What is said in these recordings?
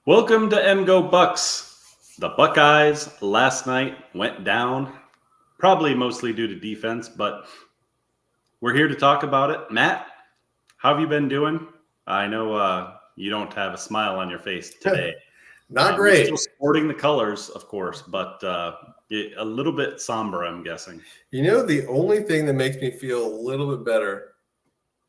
Welcome to MGO Bucks. The Buckeyes last night went down, probably mostly due to defense, but we're here to talk about it. Matt, how have you been doing? I know you don't have a smile on your face today. Not great. Still sporting the colors, of course, but a little bit somber, I'm guessing. You know, the only thing that makes me feel a little bit better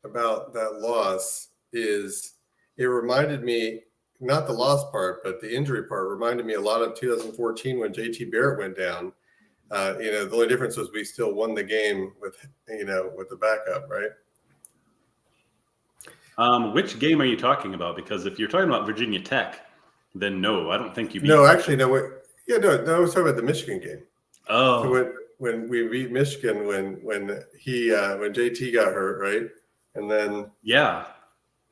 about that loss is it reminded me, not the loss part, but the injury part reminded me a lot of 2014 when JT Barrett went down. The only difference was we still won the game with the backup, right? Which game are you talking about? Because if you're talking about Virginia Tech, then no, I don't think you beat. No, actually, no. I was talking about the Michigan game. Oh, so when we beat Michigan, when JT got hurt, right, and then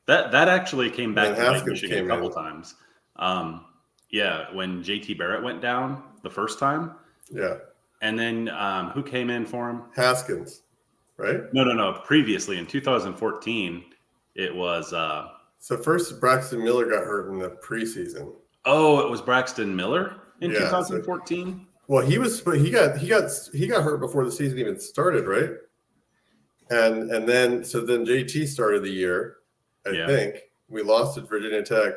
that actually came back to bite Michigan a couple times. When JT Barrett went down the first time. Yeah. And then who came in for him? Haskins, right? No. Previously in 2014, it was. So first, Braxton Miller got hurt in the preseason. Oh, it was Braxton Miller in 2014. Well, he got hurt before the season even started, right? And then JT started the year. I think we lost at Virginia Tech.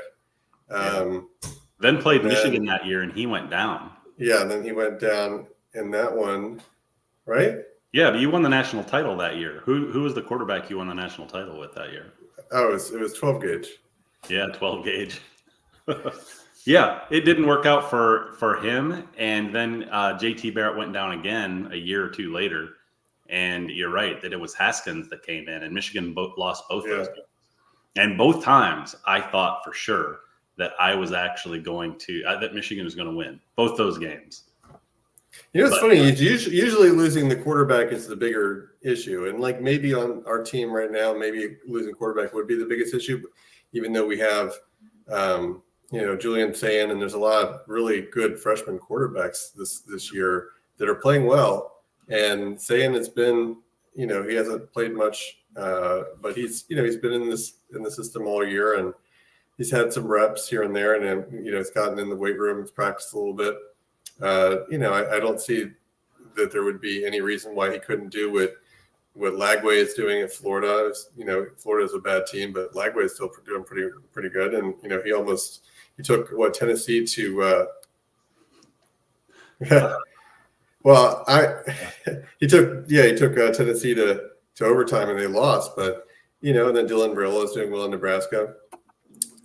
Then played Michigan that year, and he went down. Yeah, and then he went down in that one, right? Yeah, but you won the national title that year. Who was the quarterback you won the national title with that year? Oh, it was 12 gauge. Yeah, 12 gauge. Yeah, it didn't work out for him. And then JT Barrett went down again a year or two later. And you're right that it was Haskins that came in, and Michigan lost both those games. And both times I thought for sure that I was actually going to that Michigan was going to win both those games. You know, it's funny. Usually losing the quarterback is the bigger issue. And like maybe on our team right now, maybe losing quarterback would be the biggest issue, even though we have, Julian Sayin, and there's a lot of really good freshman quarterbacks this year that are playing well. And Sayin has been, he hasn't played much, but he's been in the system all year, and he's had some reps here and there, and then, he's gotten in the weight room, he's practiced a little bit. I don't see that there would be any reason why he couldn't do what Lagway is doing at Florida. Florida is a bad team, but Lagway is still doing pretty good. And he took Tennessee to. He took Tennessee to overtime, and they lost. But and then Dylan Brillo is doing well in Nebraska.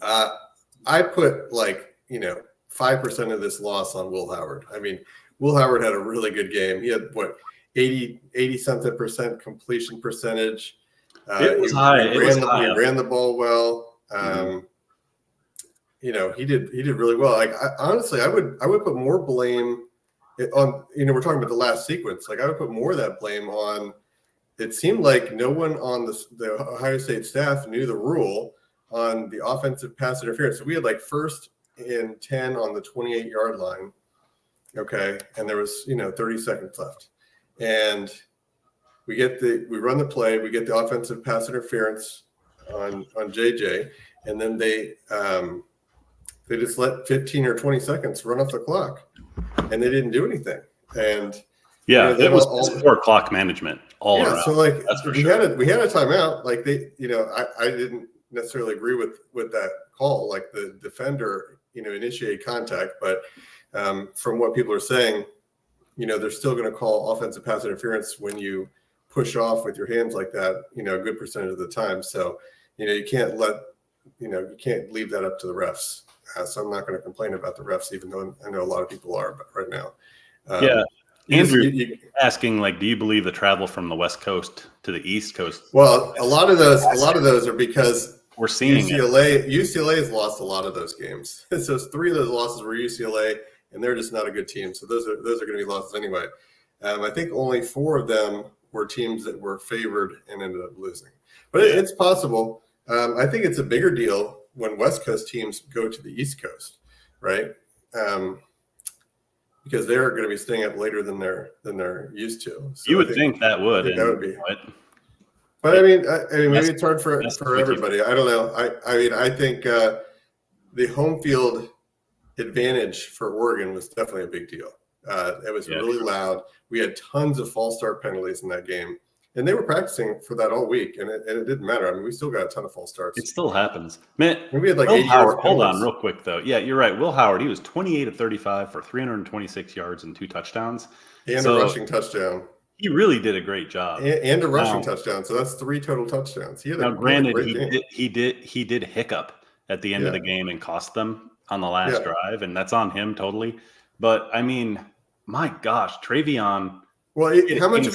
I put 5% of this loss on Will Howard. I mean, Will Howard had a really good game. He had 80-something percent completion percentage. It was high. He ran the ball well. He did really well. Honestly, I would put more blame on. We're talking about the last sequence. I would put more of that blame on. It seemed like no one on the Ohio State staff knew the rule on the offensive pass interference. So we had first and 10 on the 28-yard line. Okay. And there was, 30 seconds left. And we run the play, we get the offensive pass interference on JJ, and then they just let 15 or 20 seconds run off the clock, and they didn't do anything. And it was poor clock management all around. So that's for sure. We had a timeout. I didn't necessarily agree with that call. The defender, initiate contact, but from what people are saying, they're still going to call offensive pass interference when you push off with your hands like that, a good percentage of the time. So, you can't leave that up to the refs. So I'm not going to complain about the refs, even though I know a lot of people are right now. Andrew asking, do you believe the travel from the West Coast to the East Coast? Well, a lot of those are because we're seeing UCLA has lost a lot of those games. So 3 of those losses were UCLA, and they're just not a good team. So those are going to be losses anyway. I think only 4 of them were teams that were favored and ended up losing. But it's possible. I think it's a bigger deal when West Coast teams go to the East Coast, right? Because they're going to be staying up later than they're used to. So you would think that would. That would be. But I mean, maybe it's hard for everybody. I don't know. I think the home field advantage for Oregon was definitely a big deal. It was really loud. We had tons of false start penalties in that game. And they were practicing for that all week, and it didn't matter. I mean, we still got a ton of false starts. It still happens. Man, and we had like Will 8 Howard, yards. hold on real quick, though. Yeah, you're right. Will Howard, he was 28 of 35 for 326 yards and 2 touchdowns. And a rushing touchdown. He really did a great job. And a rushing touchdown. So that's 3 total touchdowns. Granted, he did hiccup at the end of the game and cost them on the last drive, and that's on him totally. But, I mean, my gosh, Travion – well, how much of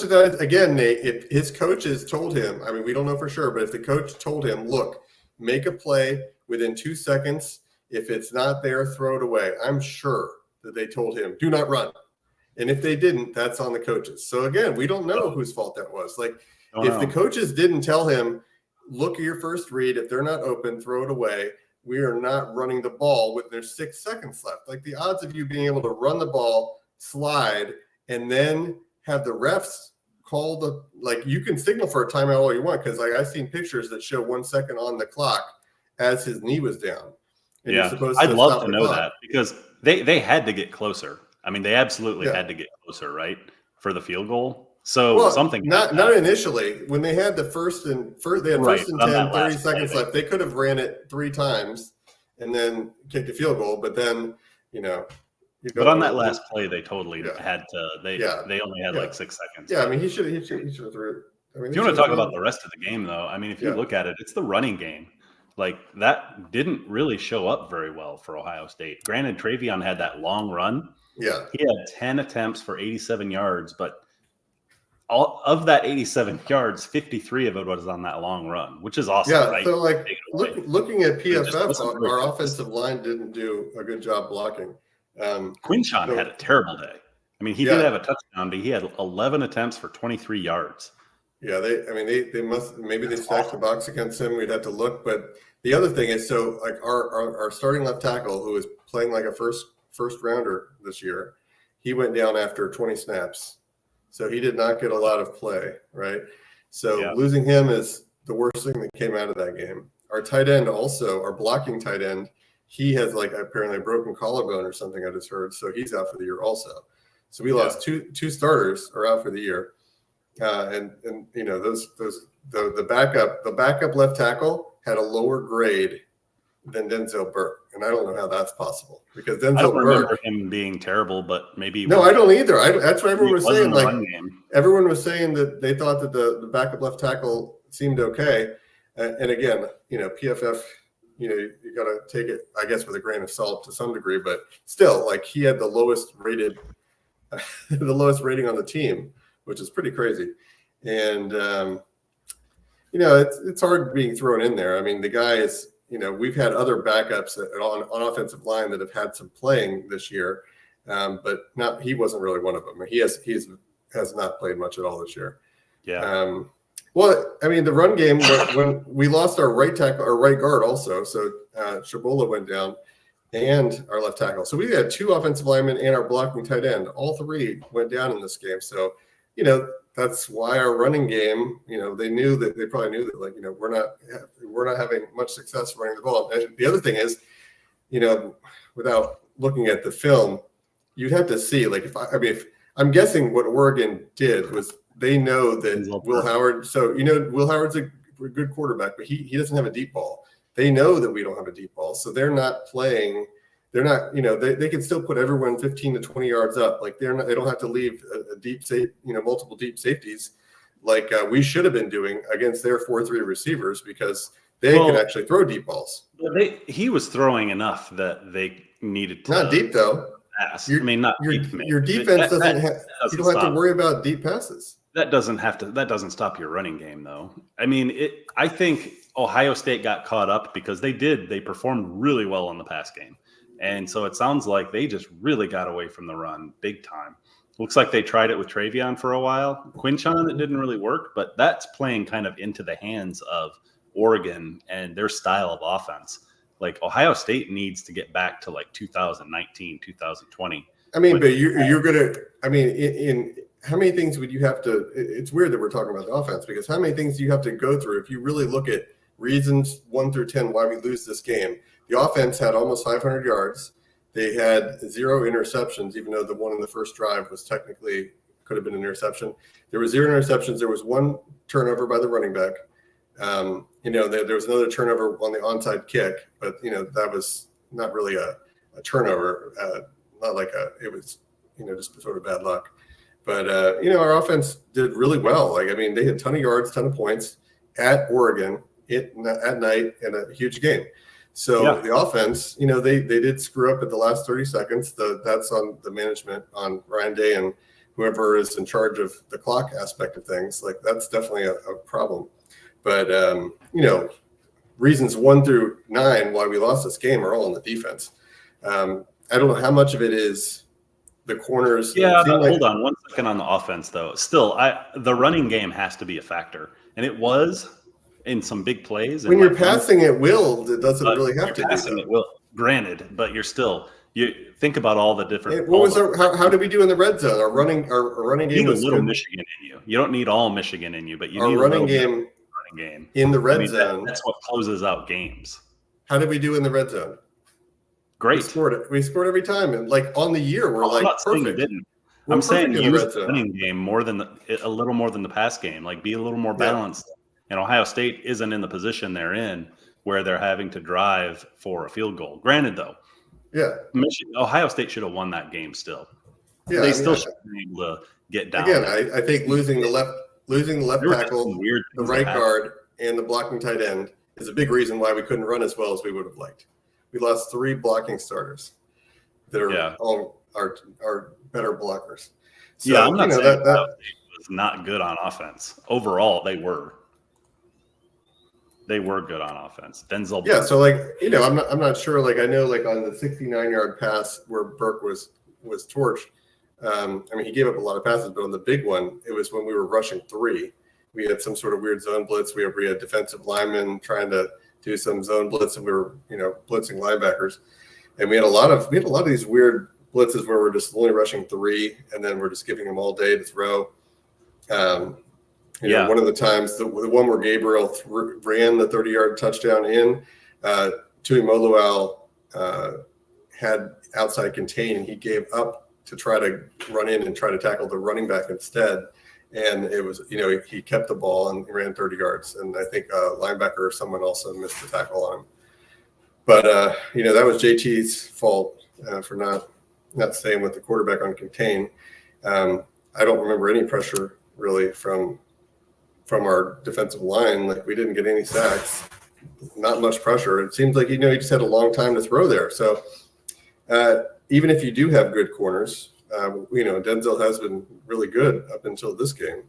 that, again, Nate, if his coaches told him, I mean, we don't know for sure, but if the coach told him, look, make a play within 2 seconds. If it's not there, throw it away. I'm sure that they told him, do not run. And if they didn't, that's on the coaches. So again, we don't know whose fault that was. Like if the coaches didn't tell him, look at your first read, if they're not open, throw it away. We are not running the ball with there's 6 seconds left. Like the odds of you being able to run the ball, slide, and then have the refs call you can signal for a timeout all you want, because I've seen pictures that show 1 second on the clock as his knee was down. And I'd love to know that, because they had to get closer. I mean, they absolutely had to get closer, right, for the field goal. So something not initially. When they had first and 10, 30 seconds left, they could have ran it 3 times and then kicked a field goal. But then, but on that last play, they totally had to. They only had like 6 seconds. Yeah, I mean, he should have threw it. I mean, if you want to talk about the rest of the game, though, I mean, if you look at it, it's the running game. Like that didn't really show up very well for Ohio State. Granted, Travion had that long run. Yeah, he had 10 attempts for 87 yards, but all of that 87 yards, 53 of it was on that long run, which is awesome. Yeah, right? so looking at PFF, our offensive line didn't do a good job blocking. Quinshon had a terrible day. I mean, he did have a touchdown, but he had 11 attempts for 23 yards. Yeah, they must, maybe they stacked the box against him. We'd have to look. But the other thing is, so like our starting left tackle, who was playing like a first rounder this year, he went down after 20 snaps. So he did not get a lot of play, right? So losing him is the worst thing that came out of that game. Our tight end also, our blocking tight end, he has apparently a broken collarbone or something I just heard. So he's out for the year also. So we lost two starters are out for the year. And the backup left tackle had a lower grade than Denzel Burke. And I don't know how that's possible, because Denzel I don't remember Burke, him being terrible, but maybe. No, I don't either. That's what everyone was saying. Everyone was saying that they thought that the backup left tackle seemed okay. And again, PFF, you got to take it, I guess, with a grain of salt to some degree, but still, he had the lowest rating on the team, which is pretty crazy. And, it's hard being thrown in there. I mean, the guy is, we've had other backups on offensive line that have had some playing this year, but he wasn't really one of them. He has not played much at all this year. Yeah. Well, I mean, the run game, when we lost our right tackle, our right guard also, so Shabola went down, and our left tackle. So we had 2 offensive linemen and our blocking tight end. All 3 went down in this game. So, that's why our running game, they probably knew that, we're not having much success running the ball. And the other thing is, without looking at the film, you'd have to see, if I'm guessing what Oregon did was they know that Will Howard. So, Will Howard's a good quarterback, but he doesn't have a deep ball. They know that we don't have a deep ball. So they're not playing. They're not, they can still put everyone 15 to 20 yards up. They don't have to leave a deep safe, multiple deep safeties like we should have been doing against their 4-3 receivers, because they can actually throw deep balls. He was throwing enough that they needed to. Not deep though. Pass. Not deep. Your defense doesn't have. You don't have to worry about deep passes. That doesn't stop your running game, though. I mean, I think Ohio State got caught up because they performed really well in the pass game. And so it sounds like they just really got away from the run big time. Looks like they tried it with Travion for a while. Quinshon, it didn't really work, but that's playing kind of into the hands of Oregon and their style of offense. Ohio State needs to get back to 2019, 2020. I mean, but you're going to – I mean, in how many things would you have to – it's weird that we're talking about the offense, because how many things do you have to go through if you really look at reasons 1 through 10 why we lose this game? The offense had almost 500 yards. They had 0 interceptions, even though the one in the first drive was technically could have been an interception. There were 0 interceptions. There was 1 turnover by the running back. There was another turnover on the onside kick, but that was not really a turnover. Not like it was just sort of bad luck. But our offense did really well. They had a ton of yards, ton of points at Oregon at night in a huge game. So the offense, they did screw up at the last 30 seconds. That's on the management, on Ryan Day and whoever is in charge of the clock aspect of things. That's definitely a problem. But reasons 1 through 9 why we lost this game are all in the defense. I don't know how much of it is the corners. Yeah, hold on 1 second on the offense, though. Still, the running game has to be a factor, and it was in some big plays. When you're passing at will, it doesn't really have to be. Passing at will, granted, but you think about all the different. How did we do in the red zone? Our running game was a little Michigan in you. You don't need all Michigan in you, but you need running game in the red zone. That's what closes out games. How did we do in the red zone? Great. We scored every time, and on the year we're I'm not saying perfect. you didn't. I'm saying use the running game a little more than the pass game. Be a little more balanced. And Ohio State isn't in the position they're in where they're having to drive for a field goal. Granted, though, Ohio State should have won that game still. Yeah, they still should be able to get down. Again, I think losing the left tackle, the right guard, and the blocking tight end is a big reason why we couldn't run as well as we would have liked. We lost 3 blocking starters that are all our better blockers. So, I'm not saying that was not good on offense. Overall, they were. They were good on offense. Denzel. Yeah, so I'm not sure. I know on the 69-yard pass where Burke was torched. He gave up a lot of passes, but on the big one, it was when we were rushing 3. We had some sort of weird zone blitz. We had defensive linemen trying to do some zone blitz, and we were blitzing linebackers. And we had a lot of these weird blitzes where we're just only rushing 3, and then we're just giving them all day to throw. One of the times, the one where Gabriel ran the 30-yard touchdown in, Tuimoloau had outside contain, and he gave up to try to run in and try to tackle the running back instead. And it was, he kept the ball and ran 30 yards. And I think a linebacker or someone also missed the tackle on him. But, that was JT's fault for not staying with the quarterback on contain. I don't remember any pressure really from our defensive line. We didn't get any sacks, not much pressure. It seems like, he just had a long time to throw there. So even if you do have good corners, Denzel has been really good up until this game.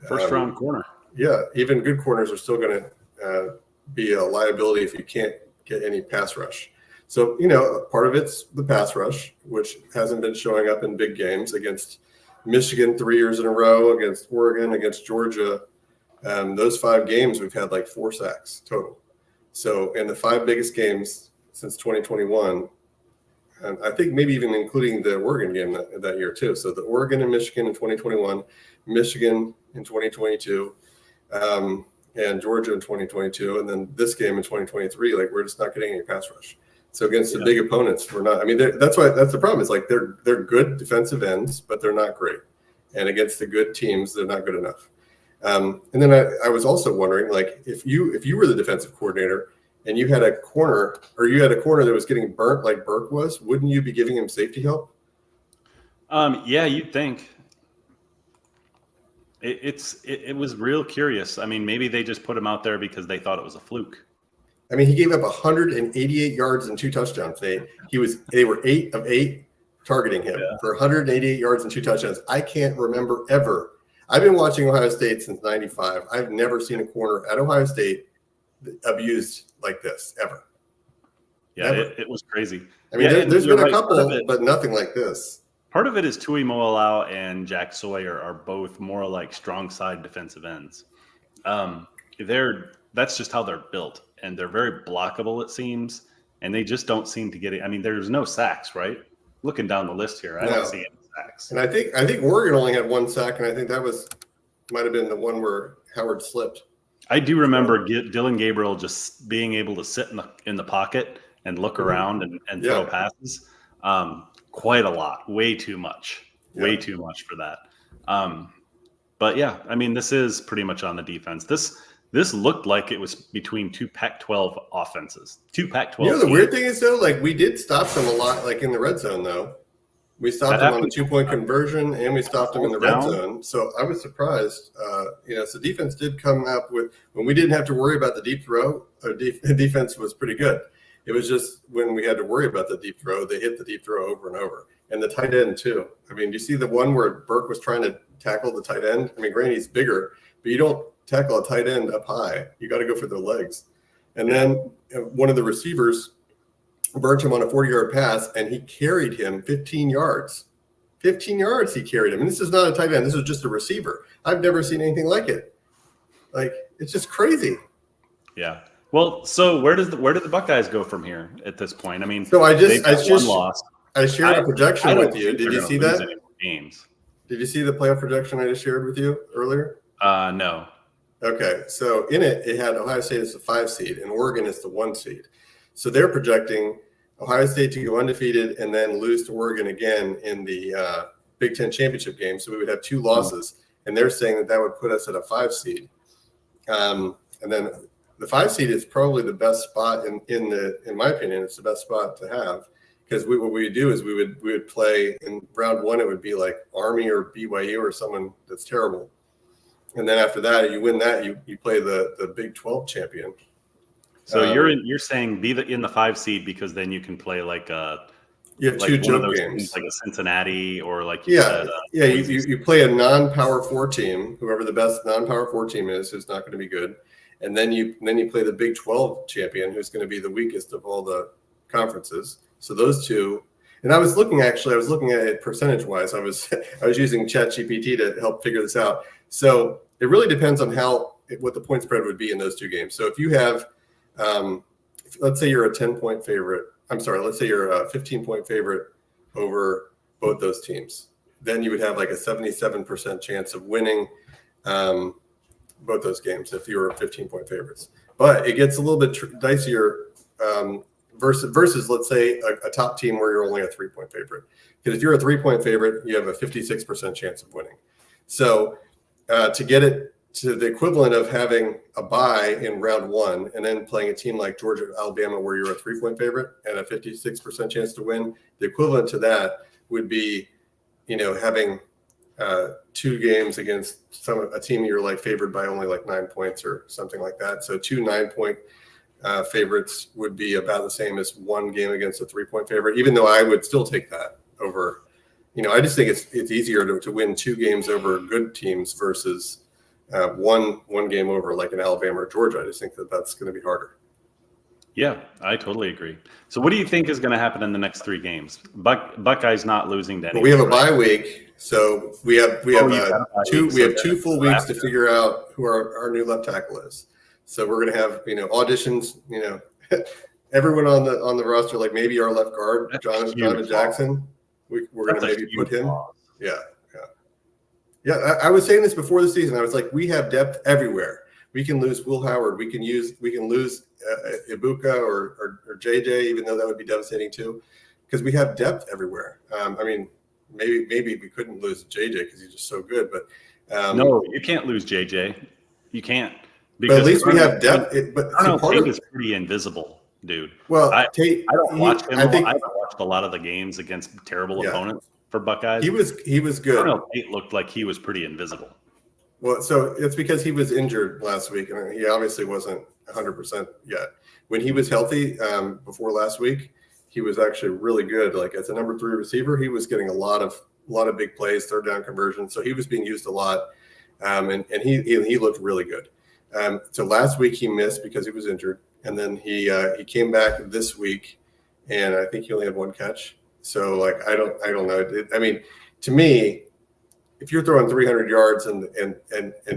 First round corner. Yeah. Even good corners are still going to be a liability if you can't get any pass rush. So, part of it's the pass rush, which hasn't been showing up in big games against Michigan 3 years in a row, against Oregon, against Georgia. Those 5 games, we've had 4 sacks total. So in the 5 biggest games since 2021, and I think maybe even including the Oregon game that year too. So the Oregon and Michigan in 2021, Michigan in 2022, and Georgia in 2022, and then this game in 2023, we're just not getting any pass rush. So against the big opponents, we're not. That's the problem. Is they're good defensive ends, but they're not great. And against the good teams, they're not good enough. And then I was also wondering, if you were the defensive coordinator and you had a corner that was getting burnt like Burke was, wouldn't you be giving him safety help? Yeah, you'd think. It was real curious. Maybe they just put him out there because they thought it was a fluke. He gave up 188 yards and 2 touchdowns. They were 8 of 8 targeting him for 188 yards and 2 touchdowns. I can't remember ever. I've been watching Ohio State since '95. I've never seen a corner at Ohio State abused like this ever. Yeah, it was crazy. There's been a couple, but nothing like this. Part of it is Tuimoloau and Jack Sawyer are both more like strong side defensive ends. That's just how they're built, and they're very blockable, it seems, and they just don't seem to get it. There's no sacks, right? Looking down the list here, I don't see any sacks. And I think Oregon only had 1 sack, and I think that might have been the one where Howard slipped. I do remember Dylan Gabriel just being able to sit in the pocket and look around and throw passes. Quite a lot, way too much for that. But yeah, I mean, this is pretty much on the defense. This looked like it was between two Pac-12 offenses, two Pac-12. You know, the weird thing is though, like we did stop them a lot, like in the red zone though. We stopped them on the 2-point conversion, and we stopped them in the red zone. So I was surprised. So defense did come up with when we didn't have to worry about the deep throw. Our defense was pretty good. It was just when we had to worry about the deep throw, they hit the deep throw over and over, and the tight end too. I mean, do you see the one where Burke was trying to tackle the tight end? I mean, granted he's bigger, but you don't tackle a tight end up high. You got to go for their legs. And then one of the receivers burnt him on a 40-yard pass, and he carried him 15 yards. 15 yards he carried him. And this is not a tight end. This is just a receiver. I've never seen anything like it. Like, it's just crazy. Yeah. Well, so where did the Buckeyes go from here at this point? I mean, so I shared a projection with you. Did you see that? Games. Did you see the playoff projection I just shared with you earlier? No. Okay. So in it had Ohio State as the 5 seed and Oregon as the 1 seed. So they're projecting Ohio State to go undefeated and then lose to Oregon again in the Big Ten championship game. So we would have 2 losses, and they're saying that would put us at a 5 seed. And then the 5 seed is probably the best spot in my opinion. It's the best spot to have because what we would do is we would play in round 1. It would be like Army or BYU or someone that's terrible, and then after that, you win that you play the Big 12 champion. So you're saying be in the 5 seed because then you can play like you have 2 joke games teams, like a Cincinnati or like you play a non-power 4 team, whoever the best non-power 4 team is, who's not going to be good, and then you play the Big 12 champion, who's going to be the weakest of all the conferences. So those 2, and I was looking at it percentage wise. I was using ChatGPT to help figure this out. So it really depends on what the point spread would be in those 2 games. So if you have let's say you're a 10-point favorite. Let's say you're a 15-point favorite over both those teams. Then you would have like a 77% chance of winning both those games if you were 15-point favorites. But it gets a little bit dicier versus let's say a top team where you're only a 3-point favorite. Because if you're a 3-point favorite, you have a 56% chance of winning. So to get it to the equivalent of having a bye in round 1 and then playing a team like Georgia, Alabama, where you're a 3-point favorite and a 56% chance to win, the equivalent to that would be, having 2 games against a team you're like favored by only like 9 points or something like that. So 2 9-point favorites would be about the same as 1 game against a 3-point favorite, even though I would still take that over. I just think it's easier to win 2 games over good teams versus one game over like in Alabama or Georgia. I just think that's going to be harder. Yeah, I totally agree. So what do you think is going to happen in the next 3 games? Buckeyes not losing to anyone. We have a bye week, so we have 2 full weeks to figure out who our new left tackle is. So we're going to have auditions. Everyone on the roster, like maybe our left guard, Jonathan Jackson. We're going to maybe put him. Yeah, I was saying this before the season. I was like, we have depth everywhere. We can lose Will Howard. We can lose Ibuka or JJ, even though that would be devastating too, because we have depth everywhere. Maybe we couldn't lose JJ because he's just so good. But no, you can't lose JJ. You can't. But at least we have depth. Tate is pretty invisible, dude. Well, I don't watch him. I haven't watched a lot of the games against terrible opponents for Buckeyes. He was good. Tate looked like he was pretty invisible. Well, so it's because he was injured last week, and he obviously wasn't 100% yet. When he was healthy before last week, he was actually really good. Like as a number 3 receiver, he was getting a lot of big plays, 3rd down conversions. So he was being used a lot, and he looked really good. So last week he missed because he was injured, and then he came back this week, and I think he only had 1 catch. So like I don't know. To me, if you're throwing 300 yards and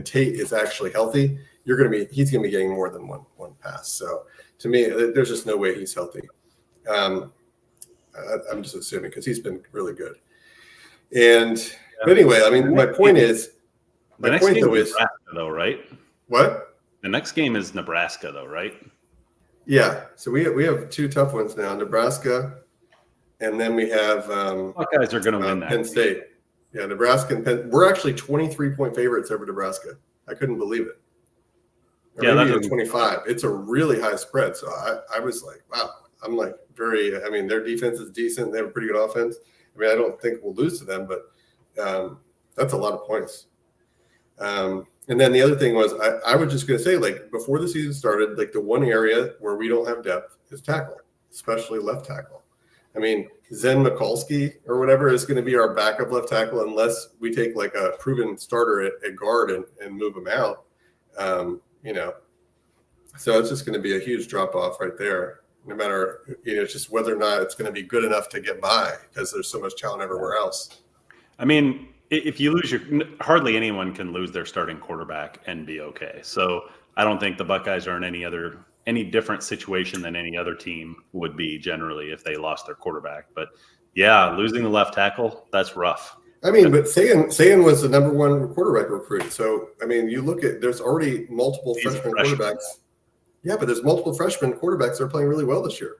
Tate is actually healthy, he's gonna be getting more than one pass. So to me, there's just no way he's healthy. I'm just assuming because he's been really good. But anyway, my point is, Nebraska, though, right? What? The next game is Nebraska, though, right? Yeah. So we have 2 tough ones now, Nebraska and then we have Buckeyes are going to win that. Penn State. Yeah, Nebraska and Penn. We're actually 23-point favorites over Nebraska. I couldn't believe it. Or Yeah, maybe even 25. It's a really high spread. So I was like, wow. I'm like I mean, their defense is decent. They have a pretty good offense. I mean, I don't think we'll lose to them, but that's a lot of points. And then the other thing was I was just going to say, like, before the season started, like, the one area where we don't have depth is tackle, especially left tackle. I mean, Zen Mikulski or whatever is going to be our backup left tackle unless we take like a proven starter at guard and move him out. You know, so it's just going to be a huge drop off right there. No matter, it's just whether or not it's going to be good enough to get by because there's so much talent everywhere else. I mean, if you lose hardly anyone can lose their starting quarterback and be okay. So I don't think the Buckeyes are in any different situation than any other team would be generally if they lost their quarterback. But yeah, losing the left tackle, that's rough. I mean, but Sayan was the number one quarterback recruit. So, I mean, you look at, there's already multiple freshman quarterbacks. Yeah, but there's multiple freshman quarterbacks that are playing really well this year.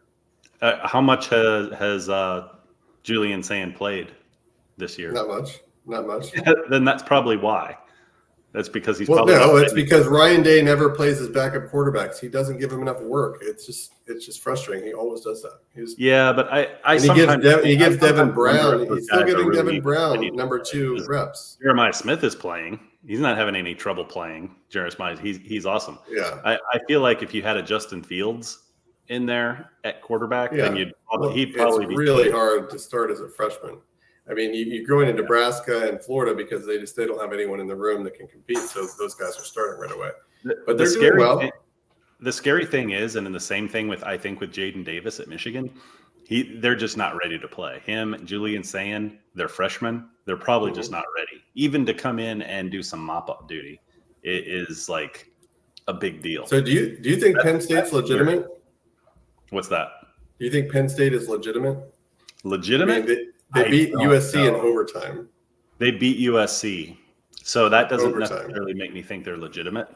How much has Julian Sayan played this year? Not much. Then that's probably why. That's because he's it's because Ryan Day never plays his backup quarterbacks. He doesn't give him enough work. It's just frustrating. He always does that. He gives Devin Brown. He's still giving Devin Brown number 2 reps. Jeremiah Smith is playing. He's not having any trouble playing. Jeremiah, he's awesome. Yeah. I feel like if you had a Justin Fields in there at quarterback, then he'd probably be really hard to start as a freshman. I mean, you go into Nebraska and Florida because they don't have anyone in the room that can compete, so those guys are starting right away. But they're doing well. The scary thing is, and in the same thing with Jaden Davis at Michigan, they're just not ready to play. Him, Julian Sayan, they're freshmen. They're probably just not ready, even to come in and do some mop-up duty. It is like a big deal. So do you think Penn State's legitimate? What's that? Do you think Penn State is legitimate? Legitimate? I mean, they beat USC in overtime. They beat USC. So that doesn't necessarily make me think they're legitimate,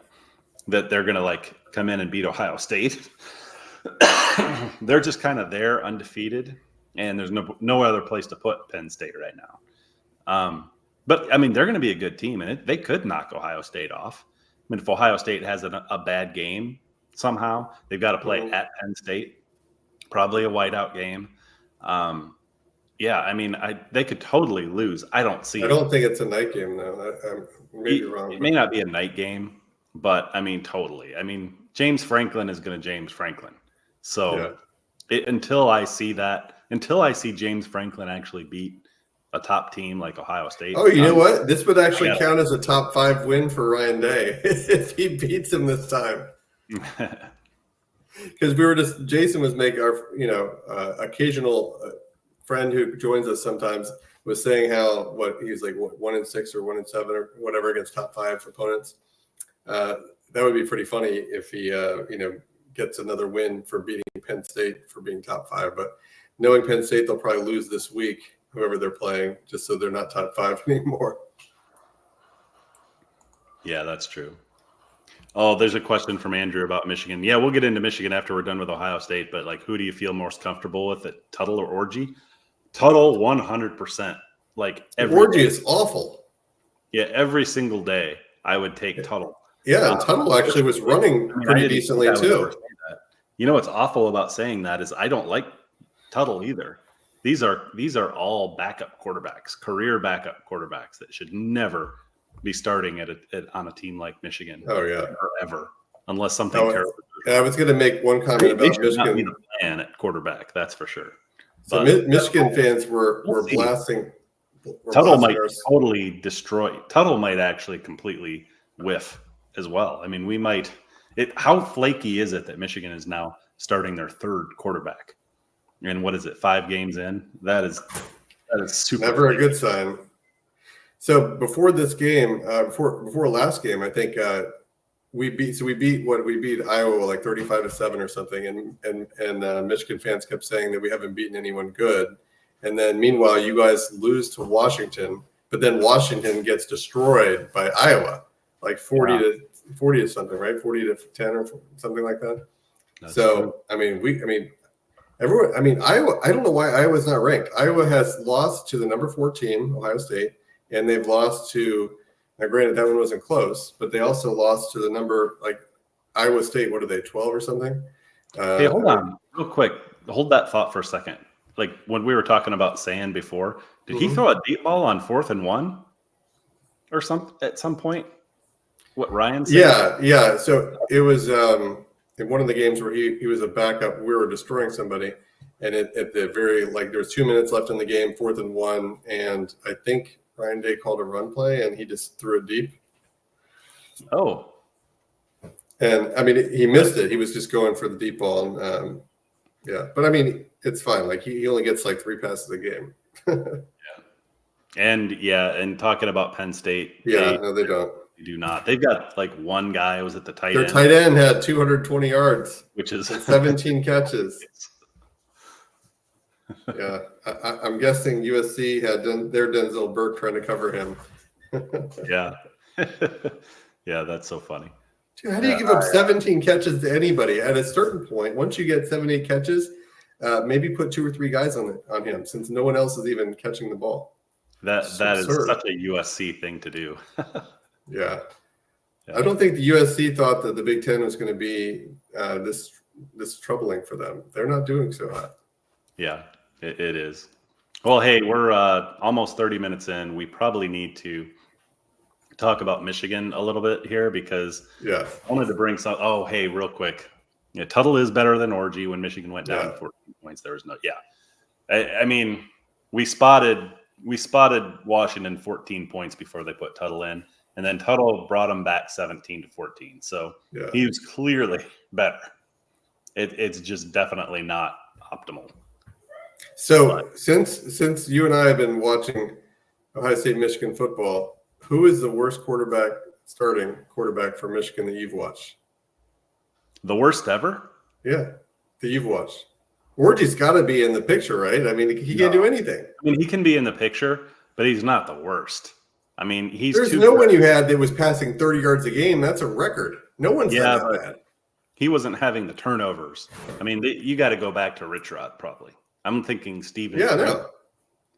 that they're going to like come in and beat Ohio State. They're just kind of there undefeated, and there's no other place to put Penn State right now. But, I mean, they're going to be a good team, and they could knock Ohio State off. I mean, if Ohio State has a bad game somehow, they've got to play at Penn State, probably a whiteout game. Yeah, I mean, they could totally lose. I don't think it's a night game, though. I may be wrong. It may not be a night game, but, I mean, totally. I mean, James Franklin is going to James Franklin. So until I see James Franklin actually beat a top team like Ohio State. Oh, you know what? This would actually count as a top 5 win for Ryan Day if he beats him this time. Because Jason was making our, occasional friend who joins us sometimes was saying how he's like 1-6 or 1-7 or whatever against top 5 opponents. That would be pretty funny if he gets another win for beating Penn State for being top 5. But knowing Penn State, they'll probably lose this week, whoever they're playing, just so they're not top 5 anymore. Yeah, that's true. Oh, there's a question from Andrew about Michigan. Yeah, we'll get into Michigan after we're done with Ohio State, but like, who do you feel most comfortable with, at Tuttle or Orji? Tuttle, 100%. Like, Orji is awful. Yeah, every single day I would take Tuttle. Yeah, and Tuttle actually was running pretty decently too. You know what's awful about saying that is I don't like Tuttle either. These are all backup quarterbacks, career backup quarterbacks that should never be starting on a team like Michigan. Oh yeah, ever, unless something terrible. I was going to make one comment about Michigan. Not be the plan at quarterback, that's for sure. So Michigan fans were blasting. Tuttle might totally destroy. Tuttle might actually completely whiff as well. I mean, we might. How flaky is it that Michigan is now starting their 3rd quarterback? And what is it? 5 games in? That is super. Never a good sign. So before this game, before last game, I think we beat Iowa like 35-7 or something, and Michigan fans kept saying that we haven't beaten anyone good. And then meanwhile, you guys lose to Washington, but then Washington gets destroyed by Iowa, like 40 to something, right? 40-10 or something like that. That's true. I mean, Everyone, I mean, Iowa, I don't know why Iowa's not ranked. Iowa has lost to the number 4 team, Ohio State, and they've lost to, now granted, that one wasn't close, but they also lost to the number, like, Iowa State, what are they, 12 or something? Hey, hold on real quick. Hold that thought for a second. Like when we were talking about sand before, did he throw a deep ball on 4th and 1 or something at some point? What Ryan said? Yeah. So it was in one of the games where he was a backup. We were destroying somebody, and at the very, like, there was 2 minutes left in the game, 4th and 1, and I think Ryan Day called a run play, and he just threw it deep. Oh. And I mean, he missed it. He was just going for the deep ball, and yeah. But I mean, it's fine. Like he only gets like 3 passes a game. And talking about Penn State. No, they don't. They do not. They've got like one guy was at the tight end. Their tight end had 220 yards, which is 17 catches. Yeah, I'm guessing USC had their Denzel Burke trying to cover him. Yeah. Yeah, that's so funny. Dude, how do you give up 17 catches to anybody? At a certain point, once you get 7, 8 catches, maybe put 2 or 3 guys on him, since no one else is even catching the ball. That is such a USC thing to do. Yeah. I don't think the USC thought that the Big Ten was going to be this troubling for them. They're not doing so hot. Yeah, it is. Well, hey, we're almost 30 minutes in. We probably need to talk about Michigan a little bit here because I wanted to bring some. Oh, hey, real quick. Yeah, Tuttle is better than Orgy. When Michigan went down 14 points, there was no. Yeah, I mean, we spotted Washington 14 points before they put Tuttle in, and then Tuttle brought them back 17-14. So he was clearly better. It's just definitely not optimal. So since you and I have been watching Ohio State Michigan football, who is the worst starting quarterback for Michigan that you've watched? The worst ever? Yeah, that you've watched. Orgy's got to be in the picture, right? I mean, he can't do anything. I mean, he can be in the picture, but he's not the worst. I mean, there's no one you had that was passing 30 yards a game. That's a record. No one's done that. He wasn't having the turnovers. I mean, you got to go back to Rich Rod probably. I'm thinking Steven. Yeah, no.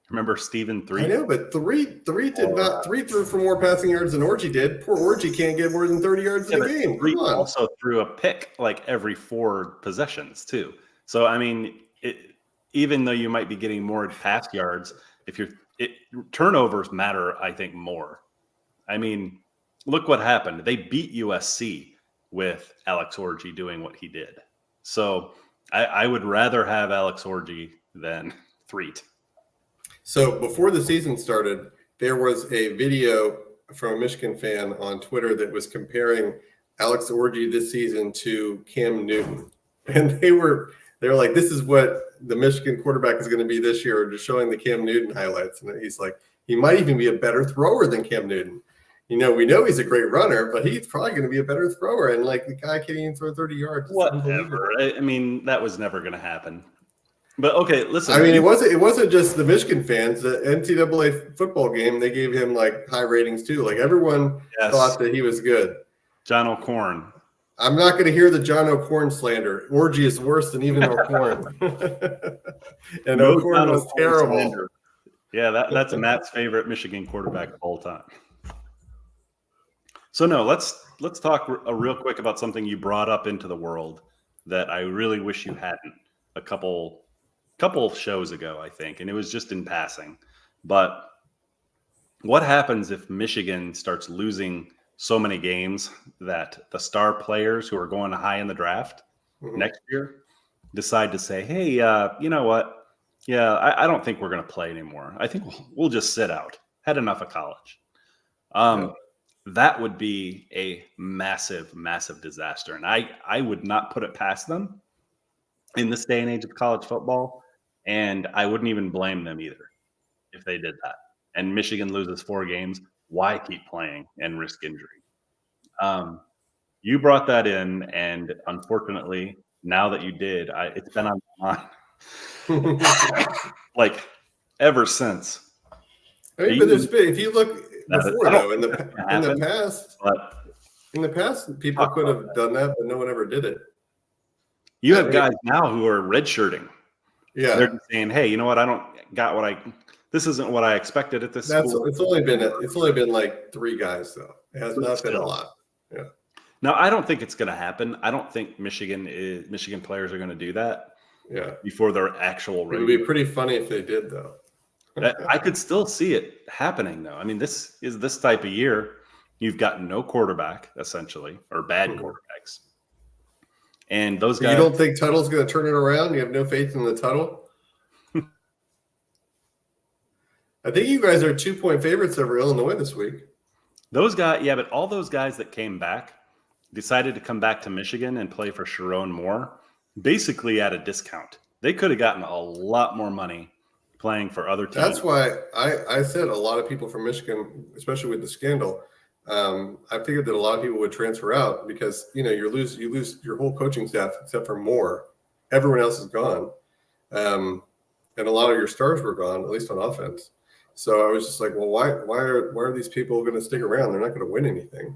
Remember Steven 3? I know, but three threw for more passing yards than Orgy did. Poor Orgy can't get more than 30 yards in a game. 3 also threw a pick like every 4 possessions too. So I mean, even though you might be getting more pass yards, turnovers matter, I think, more. I mean, look what happened. They beat USC with Alex Orgy doing what he did. So I would rather have Alex Orgy than Threet. So before the season started, there was a video from a Michigan fan on Twitter that was comparing Alex Orgy this season to Cam Newton. And they were like, this is what the Michigan quarterback is going to be this year, just showing the Cam Newton highlights. And he's like, he might even be a better thrower than Cam Newton. We know he's a great runner, but he's probably going to be a better thrower. And like the guy can't even throw 30 yards. Whatever. I mean, that was never going to happen. But okay, listen. I mean, it wasn't just the Michigan fans. The NCAA football game, they gave him like high ratings too. Like everyone thought that he was good. John O'Corn. I'm not going to hear the John O'Corn slander. Orgy is worse than even O'Corn. And O'Corn was terrible. Slander. Yeah, that's Matt's favorite Michigan quarterback of all time. So no, let's talk real quick about something you brought up into the world that I really wish you hadn't a couple shows ago, I think, and it was just in passing. But what happens if Michigan starts losing so many games that the star players who are going high in the draft next year decide to say, hey, you know what? Yeah, I don't think we're going to play anymore. I think we'll just sit out. Had enough of college. That would be a massive, massive disaster. And I would not put it past them in this day and age of college football. And I wouldn't even blame them either if they did that. And Michigan loses 4 games. Why keep playing and risk injury? You brought that in, and unfortunately, now that you did, it's been on my mind like ever since. I mean, but if you look before, though, in the past, people could have done that, but no one ever did it. You have guys now who are redshirting. Yeah. They're just saying, hey, you know what? This isn't what I expected at this school. It's only been like 3 guys though. It has not been a lot. Yeah. No, I don't think it's going to happen. I don't think Michigan players are going to do that. Yeah. Before their actual It would be pretty funny if they did though. I could still see it happening though. I mean, this is this type of year. You've got no quarterback essentially, or bad quarterbacks. And those guys. You don't think Tuttle's going to turn it around? You have no faith in the Tuttle? I think you guys are 2-point favorites over Illinois this week. Those guys, yeah, but all those guys that came back decided to come back to Michigan and play for Sharon Moore, basically at a discount. They could have gotten a lot more money playing for other teams. That's why I said a lot of people from Michigan, especially with the scandal, I figured that a lot of people would transfer out because you lose your whole coaching staff except for Moore. Everyone else is gone, and a lot of your stars were gone, at least on offense. So I was just like, well, why are these people going to stick around? They're not going to win anything.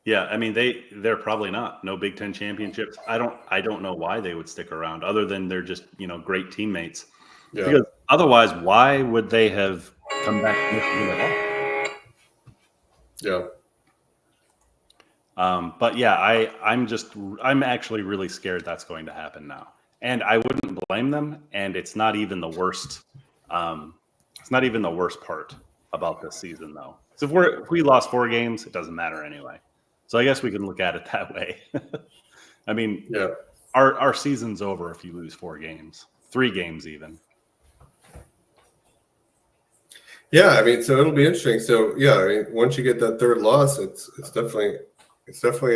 Yeah, I mean they're probably not. No Big Ten championships. I don't know why they would stick around, other than they're just great teammates. Yeah. Because otherwise, why would they have come back to Michigan at all? Yeah. But yeah, I'm actually really scared that's going to happen now, and I wouldn't blame them. And it's not even the worst. It's not even the worst part about this season, though. So if we lost 4 games, it doesn't matter anyway. So I guess we can look at it that way. I mean, yeah, our season's over if you lose 4 games, 3 games even. Yeah, I mean, so it'll be interesting. So yeah, I mean, once you get that 3rd loss, it's definitely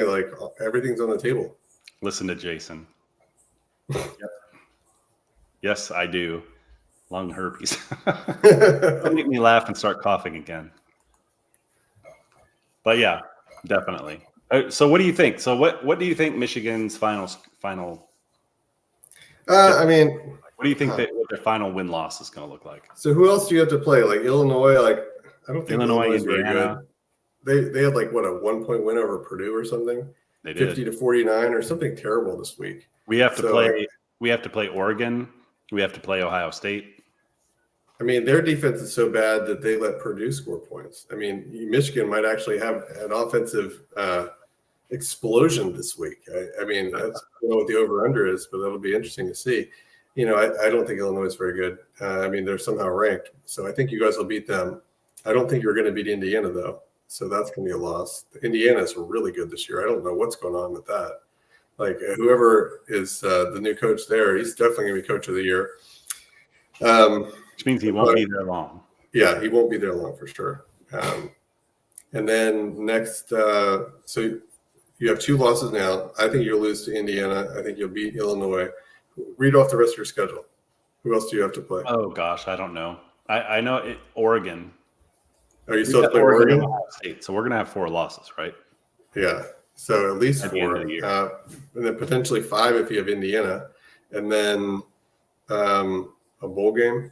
like everything's on the table. Listen to Jason. Yep. Yes, I do. Lung herpes. Don't make me laugh and start coughing again. But yeah, definitely. So what do you think? So what do you think Michigan's final? I mean, what do you think what their final win-loss is going to look like? So who else do you have to play? Like Illinois? Like I don't think Illinois is very good. They had like what, a 1-point win over Purdue or something? They did 50-49 or something terrible this week. We have to play. We have to play Oregon. We have to play Ohio State. I mean, their defense is so bad that they let Purdue score points. I mean, Michigan might actually have an offensive explosion this week. I mean, I don't know what the over-under is, but that'll be interesting to see. I don't think Illinois is very good. I mean, they're somehow ranked. So I think you guys will beat them. I don't think you're going to beat Indiana, though. So that's going to be a loss. Indiana's really good this year. I don't know what's going on with that. Like, whoever is the new coach there, he's definitely going to be coach of the year. Which means he won't be there long. Yeah, he won't be there long for sure. And then next, so you have 2 losses now. I think you'll lose to Indiana. I think you'll beat Illinois. Read off the rest of your schedule. Who else do you have to play? Oh, gosh, I don't know. I know Oregon. Oh, you still have to play Oregon? State, so we're going to have 4 losses, right? Yeah, so at least at 4. The and then potentially 5 if you have Indiana. And then a bowl game.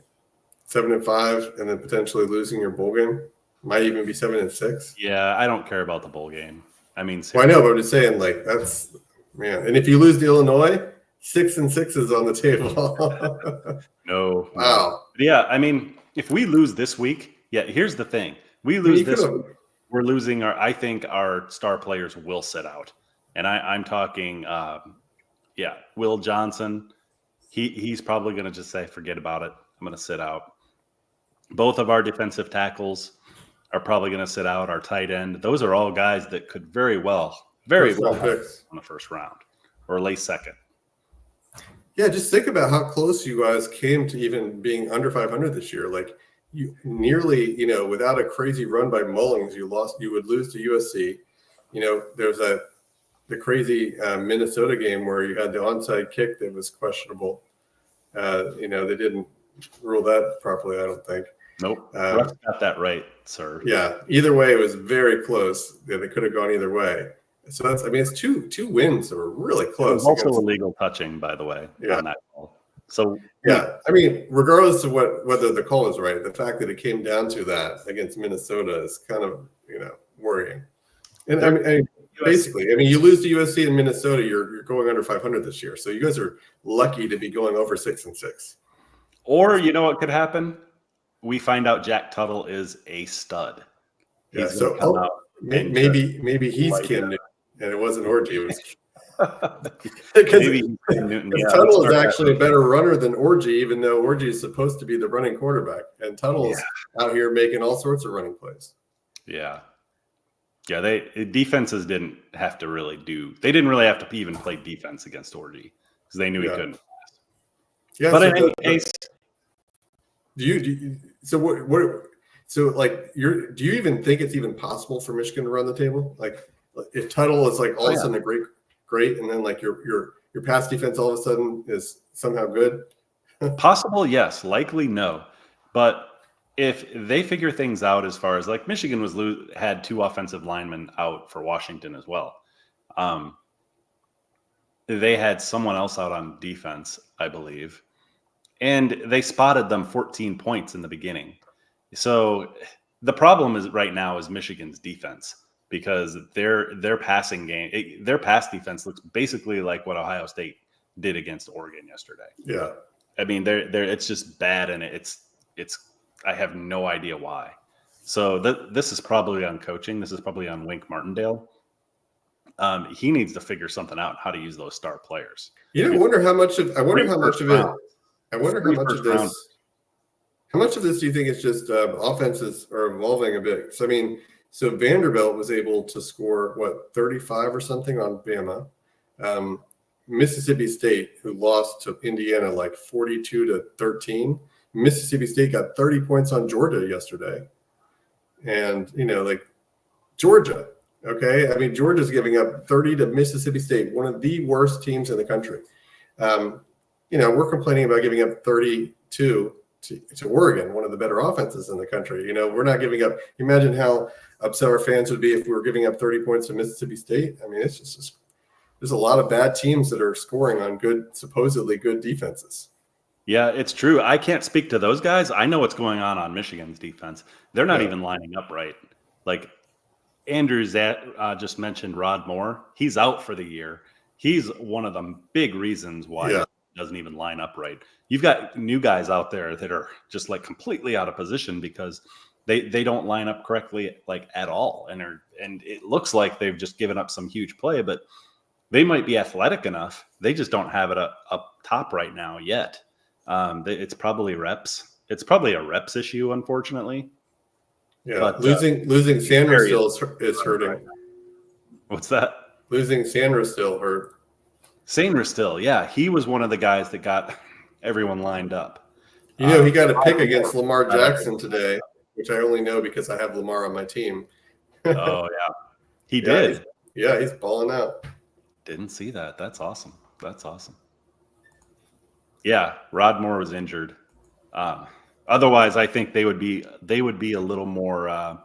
7-5, and then potentially losing your bowl game. Might even be 7-6. Yeah, I don't care about the bowl game. I mean, well, I know, but I'm just saying, like, that's man. And if you lose to Illinois, 6-6 is on the table. No. Wow. Yeah, I mean, if we lose this week, yeah. Here's the thing: we lose this week, we're losing our. I think our star players will sit out, and I'm talking. Will Johnson. He's probably going to just say, forget about it. I'm going to sit out. Both of our defensive tackles are probably going to sit out. Our tight end. Those are all guys that could very well on the first round or late second. Yeah, just think about how close you guys came to even being under 500 this year. Like you nearly, without a crazy run by Mullings, you would lose to USC. There's the crazy Minnesota game where you had the onside kick that was questionable. They didn't rule that properly, I don't think. Nope. Got that right, sir. Yeah. Either way, it was very close. Yeah, they could have gone either way. So it's two wins that were really close. It was also illegal touching, by the way, on that call. So yeah, I mean, regardless of whether the call is right, the fact that it came down to that against Minnesota is kind of worrying. And I mean, Basically, I mean, you lose to USC and Minnesota, you're going under 500 this year. So you guys are lucky to be going over 6-6. Or you know what could happen? We find out Jack Tuttle is a stud. Yeah. So maybe he's Cam Newton, and it wasn't Orji. It was because Tuttle is actually a better runner than Orji, even though Orji is supposed to be the running quarterback, and Tuttle is out here making all sorts of running plays. Yeah. Yeah, defenses didn't have to really they didn't really have to even play defense against Orji because they knew he couldn't. Yeah, but in any case, do you do you even think it's even possible for Michigan to run the table? Like, if Tuttle is like all of a sudden a great, and then like your pass defense all of a sudden is somehow good? Possible, yes. Likely, no. But if they figure things out, as far as like Michigan had 2 offensive linemen out for Washington as well. They had someone else out on defense, I believe, and they spotted them 14 points in the beginning. So the problem right now is Michigan's defense, because their passing game, their pass defense looks basically like what Ohio State did against Oregon yesterday. Yeah, I mean, it's just bad, and it's. I have no idea why. So this is probably on coaching. This is probably on Wink Martindale. He needs to figure something out, how to use those star players. I wonder how much of this do you think is just offenses are evolving a bit? So I mean, Vanderbilt was able to score 35 or something on Bama. Mississippi State, who lost to Indiana like 42-13. Mississippi State got 30 points on Georgia yesterday. And, Georgia, okay? I mean, Georgia's giving up 30 to Mississippi State, one of the worst teams in the country. We're complaining about giving up 32 to Oregon, one of the better offenses in the country. We're not giving up. Imagine how upset our fans would be if we were giving up 30 points to Mississippi State. I mean, it's just there's a lot of bad teams that are scoring on supposedly good defenses. Yeah, it's true. I can't speak to those guys. I know what's going on Michigan's defense. They're not even lining up right. Like Andrews just mentioned Rod Moore. He's out for the year. He's one of the big reasons why it doesn't even line up right. You've got new guys out there that are just like completely out of position because they don't line up correctly like at all. And it looks like they've just given up some huge play, but they might be athletic enough. They just don't have it up top right now yet. It's probably reps. It's probably a reps issue, unfortunately. Yeah, but, losing Sandra still is hurting. What's that? Losing Sandra still hurt. Sandra still, yeah. He was one of the guys that got everyone lined up. He got a pick against Lamar Jackson today, which I only know because I have Lamar on my team. Oh, yeah. He did. He's balling out. Didn't see that. That's awesome. Yeah, Rod Moore was injured. Otherwise, I think they would be a little more.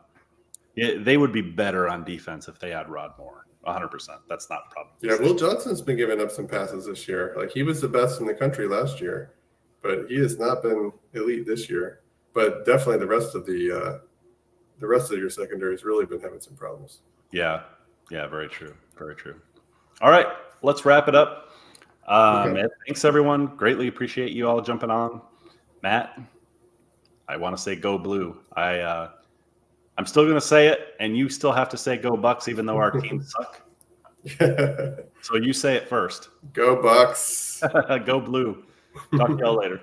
They would be better on defense if they had Rod Moore. 100%. That's not a problem. Yeah, Will Johnson's been giving up some passes this year. Like, he was the best in the country last year, but he has not been elite this year. But definitely the rest of your secondary has really been having some problems. Yeah, very true. All right, let's wrap it up. Okay. Thanks, everyone. Greatly appreciate you all jumping on. Matt, I want to say go blue. I'm still going to say it, and you still have to say go Bucks, even though our teams suck. So you say it first. Go Bucks. Go blue. Talk to y'all later.